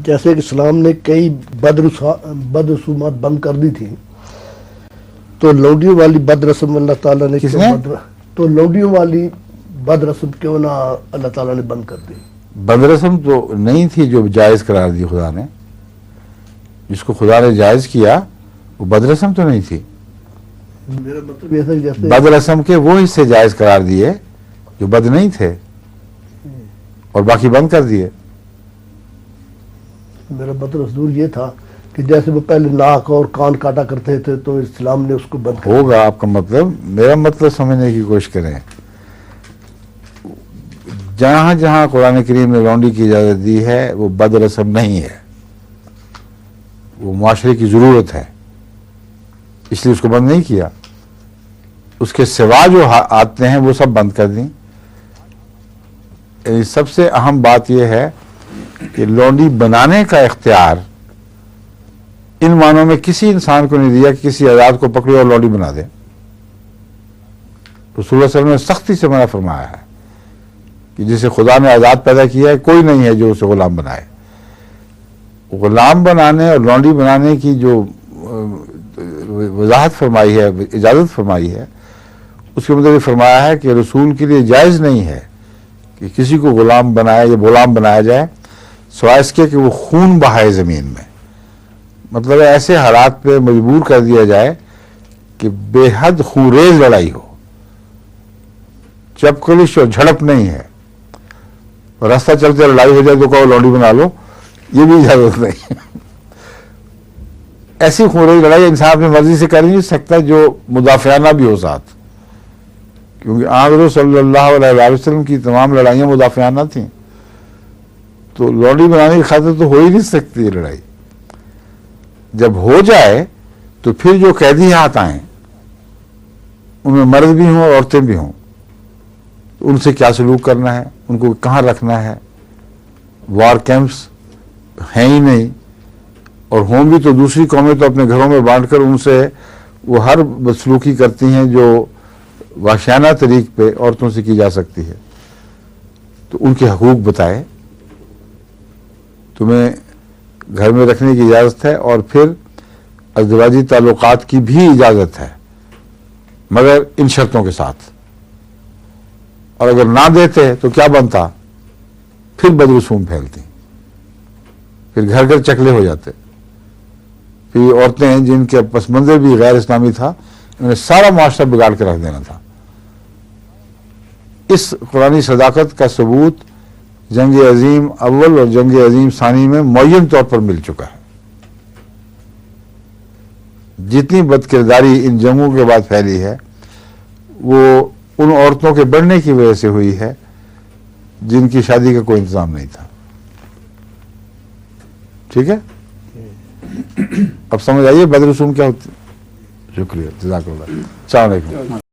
جیسے کہ اسلام نے کئی بد رسومات بند کر دی تھی، تو لوڈیوں والی بد رسم اللہ تعالیٰ نے کس نے؟ تو لوڈیوں والی بد رسم کیوں نہ اللہ تعالیٰ نے بند کر دی؟ بد رسم تو نہیں تھی جو جائز قرار دی خدا نے. جس کو خدا نے جائز کیا وہ بد رسم تو نہیں تھی. میرا مطلب یہ تھا کہ جیسے بد رسم کے وہ حصے جائز قرار دیے جو بد نہیں تھے اور باقی بند کر دیے. میرا مطلب حضور یہ تھا کہ جیسے وہ پہلے ناک اور کان کاٹا کرتے تھے تو اسلام نے اس کو بند کر دیا. ہوگا آپ کا مطلب. میرا مطلب سمجھنے کی کوشش کریں. جہاں جہاں قرآن کریم نے لونڈی کی اجازت دی ہے وہ بد رسم نہیں ہے، وہ معاشرے کی ضرورت ہے، اس لیے اس کو بند نہیں کیا. اس کے سوا جو آتے ہیں وہ سب بند کر دیں. سب سے اہم بات یہ ہے کہ لونڈی بنانے کا اختیار ان معنوں میں کسی انسان کو نہیں دیا کہ کسی آزاد کو پکڑے اور لونڈی بنا دے. رسول اللہ صلی اللہ علیہ وسلم نے سختی سے منع فرمایا ہے کہ جسے خدا نے آزاد پیدا کیا ہے کوئی نہیں ہے جو اسے غلام بنائے. غلام بنانے اور لونڈی بنانے کی جو وضاحت فرمائی ہے، اجازت فرمائی ہے، اس کے مطابق فرمایا ہے کہ رسول کے لیے جائز نہیں ہے کہ کسی کو غلام بنایا یا غلام بنایا جائے سوائے اس کے کہ وہ خون بہائے زمین میں. مطلب ایسے حالات پہ مجبور کر دیا جائے کہ بے حد خونریز لڑائی ہو، چپکلش اور جھڑپ نہیں ہے، اور راستہ چلتے لڑائی ہو جائے تو کہو لونڈی بنا لو، یہ بھی اجازت نہیں. ایسی خونریز لڑائی انسان اپنی مرضی سے کر نہیں سکتا جو مدافعانہ بھی ہو ساتھ، کیونکہ حضرت صلی اللہ علیہ وسلم کی تمام لڑائیاں مدافعانہ تھیں. تو لونڈی بنانے کی خاطر تو ہو ہی نہیں سکتی یہ لڑائی. جب ہو جائے تو پھر جو قیدی ہاتھ آئیں ان میں مرد بھی ہوں اور عورتیں بھی ہوں، ان سے کیا سلوک کرنا ہے، ان کو کہاں رکھنا ہے. وار کیمپس ہیں ہی نہیں، اور ہوں بھی تو دوسری قومیں تو اپنے گھروں میں بانٹ کر ان سے وہ ہر بدسلوکی کرتی ہیں جو وحشیانہ طریق پہ عورتوں سے کی جا سکتی ہے. تو ان کے حقوق بتائے. تمہیں گھر میں رکھنے کی اجازت ہے اور پھر ازدواجی تعلقات کی بھی اجازت ہے، مگر ان شرطوں کے ساتھ. اور اگر نہ دیتے تو کیا بنتا؟ پھر بدرسوم پھیلتی، پھر گھر گھر چکلے ہو جاتے. پھر یہ عورتیں جن کے پس منظر بھی غیر اسلامی تھا، انہیں سارا معاشرہ بگاڑ کے رکھ دینا تھا. اس قرآنی صداقت کا ثبوت جنگ عظیم اول اور جنگ عظیم ثانی میں معین طور پر مل چکا ہے. جتنی بد کرداری ان جنگوں کے بعد پھیلی ہے وہ ان عورتوں کے بڑھنے کی وجہ سے ہوئی ہے جن کی شادی کا کوئی انتظام نہیں تھا. ٹھیک ہے، اب سمجھ آئیے بد رسوم کیا ہوتی. شکریہ، جزاک اللہ. السلام علیکم.